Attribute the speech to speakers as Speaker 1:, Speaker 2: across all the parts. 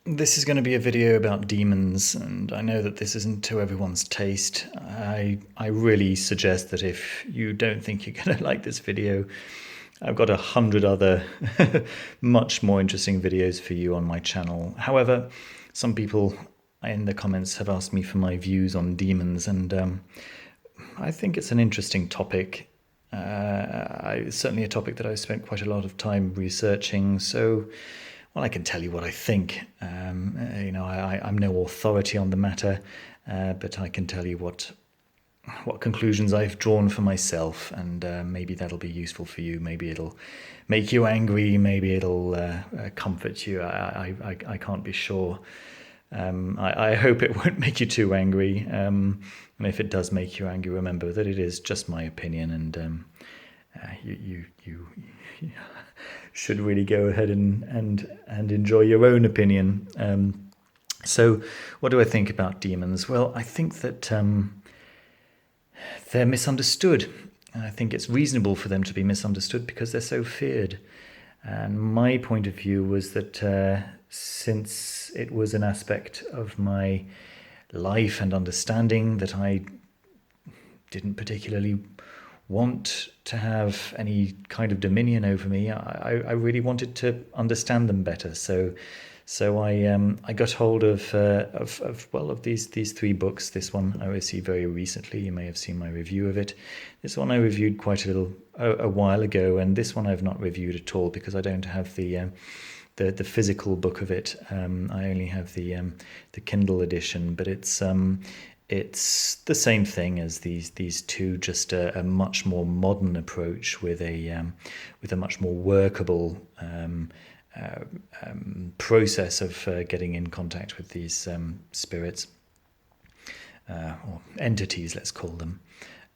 Speaker 1: This is going to be a video about demons, and I know that this isn't to everyone's taste. I really suggest that if you don't think you're going to like this video, I've got 100 other much more interesting videos for you on my channel. However, some people in the comments have asked me for my views on demons, and I think it's an interesting topic. Certainly a topic that I've spent quite a lot of time researching, so well, I can tell you what I think. I'm no authority on the matter, but I can tell you what conclusions I've drawn for myself, and maybe that'll be useful for you. Maybe it'll make you angry. Maybe it'll comfort you. I can't be sure. I hope it won't make you too angry. And if it does make you angry, remember that it is just my opinion, and you should really go ahead and enjoy your own opinion. So what do I think about demons? Well, I think that they're misunderstood. I think it's reasonable for them to be misunderstood because they're so feared. And my point of view was that since it was an aspect of my life and understanding that I didn't particularly want to have any kind of dominion over me, I really wanted to understand them better. So I got hold of these three books. This one I received very recently. You may have seen my review of it. This one I reviewed quite a while ago, and this one I've not reviewed at all because I don't have the physical book of it. I only have the Kindle edition, but it's the same thing as these two, just a much more modern approach with a much more workable process of getting in contact with these spirits or entities, let's call them.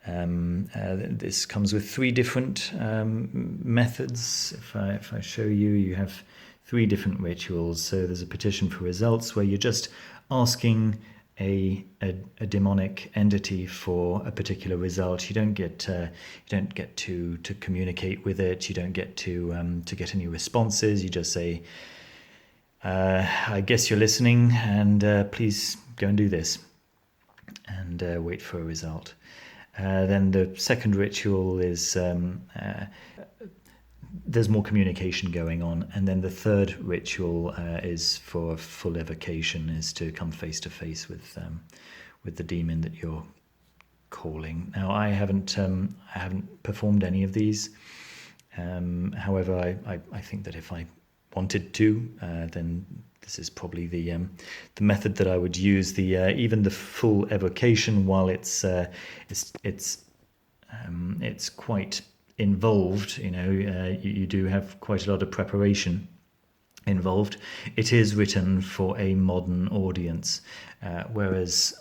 Speaker 1: This comes with three different methods. If I show you, you have three different rituals. So there's a petition for results where you're just asking a demonic entity for a particular result. You don't get to communicate with it. You don't get to get any responses. You just say, I guess you're listening, and please go and do this, and wait for a result. Then the second ritual is there's more communication going on, and then the third ritual is for full evocation, is to come face to face with the demon that you're calling. Now, I haven't performed any of these. However, I think that if I wanted to, then this is probably the method that I would use. Even the full evocation, while it's quite involved, you do have quite a lot of preparation involved. It is written for a modern audience, whereas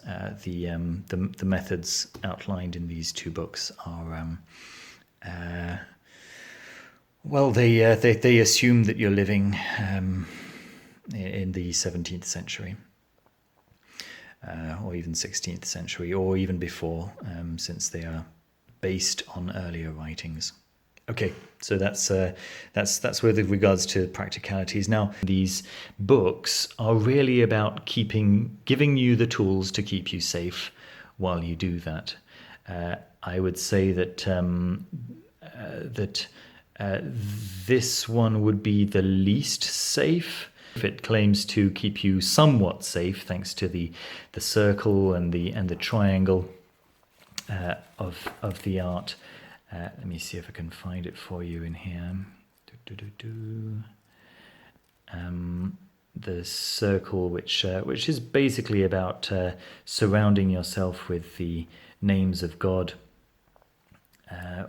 Speaker 1: the methods outlined in these two books are they assume that you're living in the 17th century, or even 16th century, or even before, since they are based on earlier writings. Okay, so that's with regards to practicalities. Now, these books are really about giving you the tools to keep you safe while you do that. I would say that this one would be the least safe. If it claims to keep you somewhat safe, thanks to the circle and the triangle of the art. Let me see if I can find it for you in here. The circle, which is basically about surrounding yourself with the names of God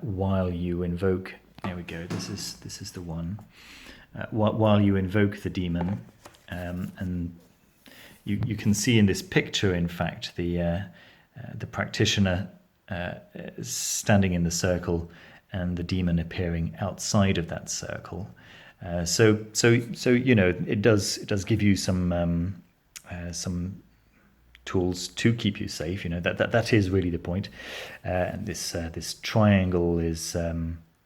Speaker 1: while you invoke. There we go. This is the one. While you invoke the demon, and you can see in this picture, in fact, the practitioner standing in the circle and the demon appearing outside of that circle. So it does give you some tools to keep you safe. That is really the point. And this triangle is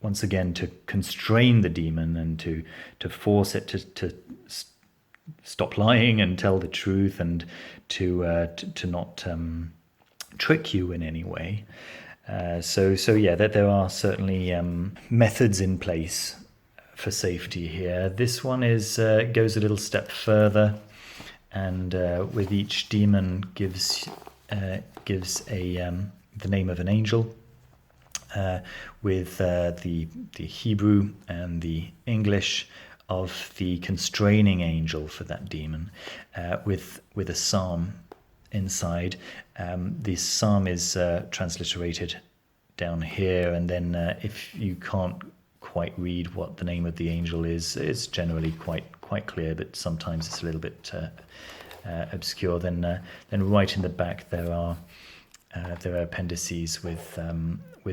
Speaker 1: once again to constrain the demon and to force it stop lying and tell the truth, and to not trick you in any way. So yeah, that there are certainly methods in place for safety here. This one goes a little step further, and with each demon gives the name of an angel, with the Hebrew and the English of the constraining angel for that demon, with a psalm inside. The psalm is transliterated down here, and then if you can't quite read what the name of the angel is, it's generally quite clear, but sometimes it's a little bit obscure. Then right in the back there are appendices with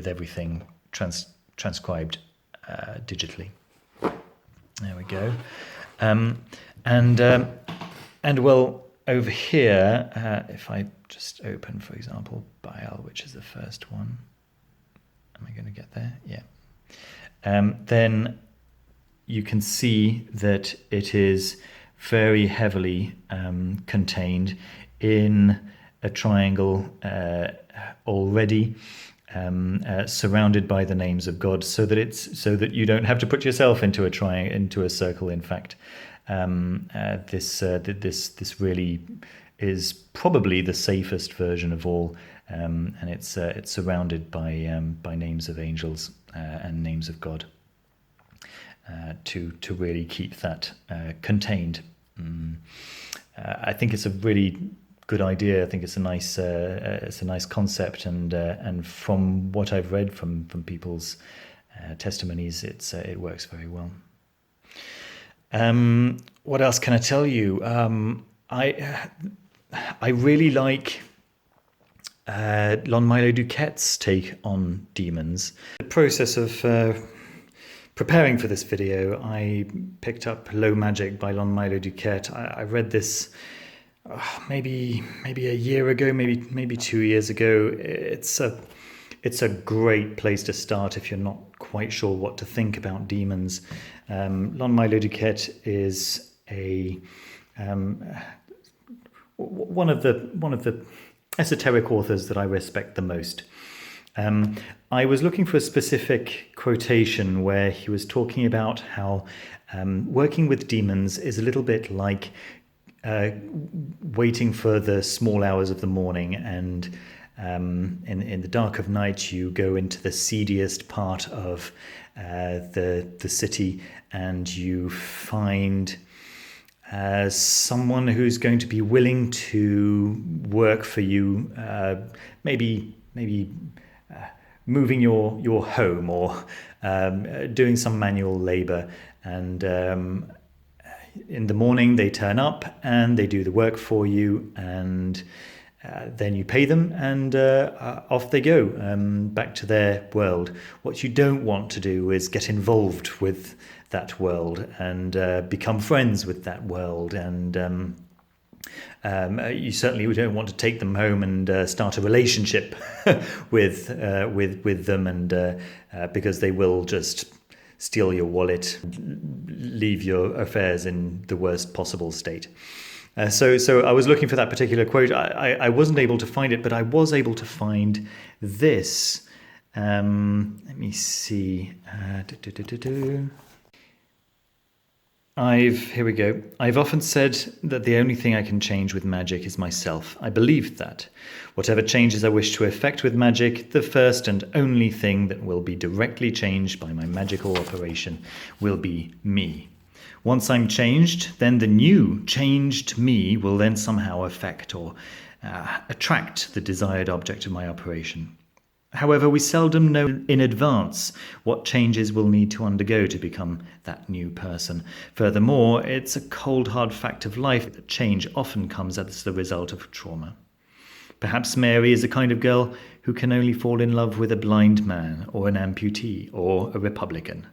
Speaker 1: everything transcribed digitally. There we go. And well, over here, if I just open, for example, Baal, which is the first one. Am I going to get there? Yeah. Then you can see that it is very heavily contained in a triangle already, surrounded by the names of God, so that you don't have to put yourself into a circle. In fact, this really is probably the safest version of all, and it's surrounded by names of angels and names of God, to really keep that contained. I think it's a really good idea. I think it's a nice concept, and from what I've read from people's testimonies, it works very well. What else can I tell you? I really like Lon Milo DuQuette's take on demons. The process of preparing for this video, I picked up Low Magick by Lon Milo DuQuette. I read this maybe a year ago, maybe 2 years ago. It's a great place to start if you're not quite sure what to think about demons. Lon Milo DuQuette is one of the esoteric authors that I respect the most. I was looking for a specific quotation where he was talking about how working with demons is a little bit like waiting for the small hours of the morning, and in the dark of night you go into the seediest part of the city, and you find someone who's going to be willing to work for you, maybe moving your home, or doing some manual labor, and in the morning they turn up and they do the work for you, and then you pay them, and off they go, back to their world. What you don't want to do is get involved with that world and become friends with that world, and you certainly don't want to take them home and start a relationship with them, and because they will just steal your wallet, leave your affairs in the worst possible state. So I was looking for that particular quote. I wasn't able to find it, but I was able to find this. Let me see. Here we go. I've often said that the only thing I can change with magic is myself. I believed that. Whatever changes I wish to effect with magic, the first and only thing that will be directly changed by my magical operation will be me. Once I'm changed, then the new changed me will then somehow affect or attract the desired object of my operation. However, we seldom know in advance what changes we'll need to undergo to become that new person. Furthermore, it's a cold, hard fact of life that change often comes as the result of trauma. Perhaps Mary is the kind of girl who can only fall in love with a blind man, or an amputee, or a Republican.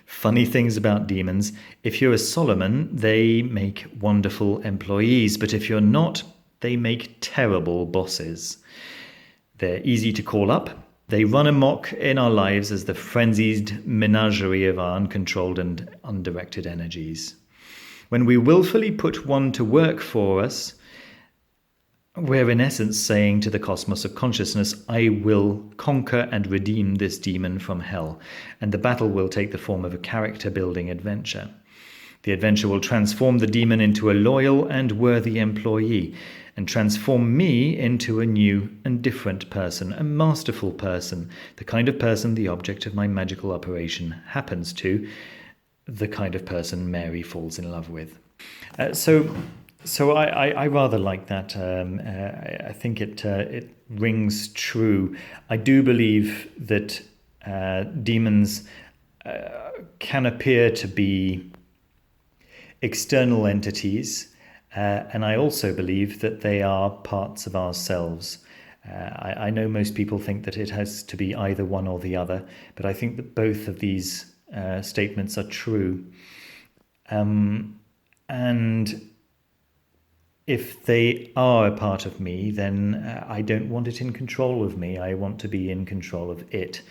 Speaker 1: Funny things about demons: if you're a Solomon, they make wonderful employees, but if you're not, they make terrible bosses. They're easy to call up. They run amok in our lives as the frenzied menagerie of our uncontrolled and undirected energies. When we willfully put one to work for us, we're in essence saying to the cosmos of consciousness, I will conquer and redeem this demon from hell. And the battle will take the form of a character-building adventure. The adventure will transform the demon into a loyal and worthy employee, and transform me into a new and different person, a masterful person, the kind of person the object of my magical operation happens to, the kind of person Mary falls in love with. So I rather like that. I think it rings true. I do believe that demons can appear to be external entities, and I also believe that they are parts of ourselves. I know most people think that it has to be either one or the other, but I think that both of these statements are true. And if they are a part of me, then I don't want it in control of me. I want to be in control of it.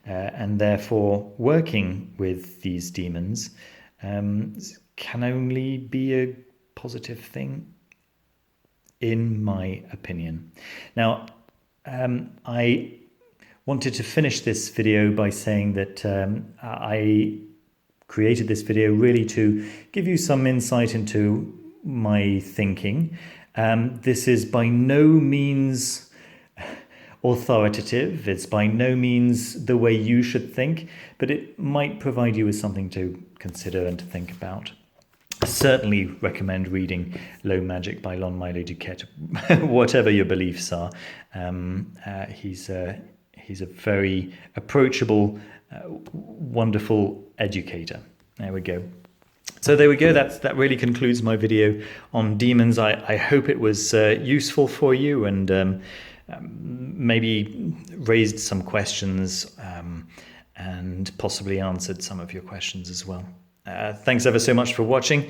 Speaker 1: And therefore, working with these demons can only be a positive thing, in my opinion. Now, I wanted to finish this video by saying that I created this video really to give you some insight into my thinking. This is by no means authoritative. It's by no means the way you should think, but it might provide you with something to consider and to think about. I certainly recommend reading Low Magick by Low Magick, whatever your beliefs are. He's a very approachable, wonderful educator. There we go. So there we go. That really concludes my video on demons. I hope it was useful for you and maybe raised some questions and possibly answered some of your questions as well. Thanks ever so much for watching.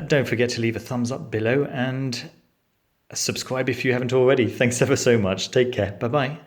Speaker 1: Don't forget to leave a thumbs up below and subscribe if you haven't already. Thanks ever so much. Take care. Bye-bye.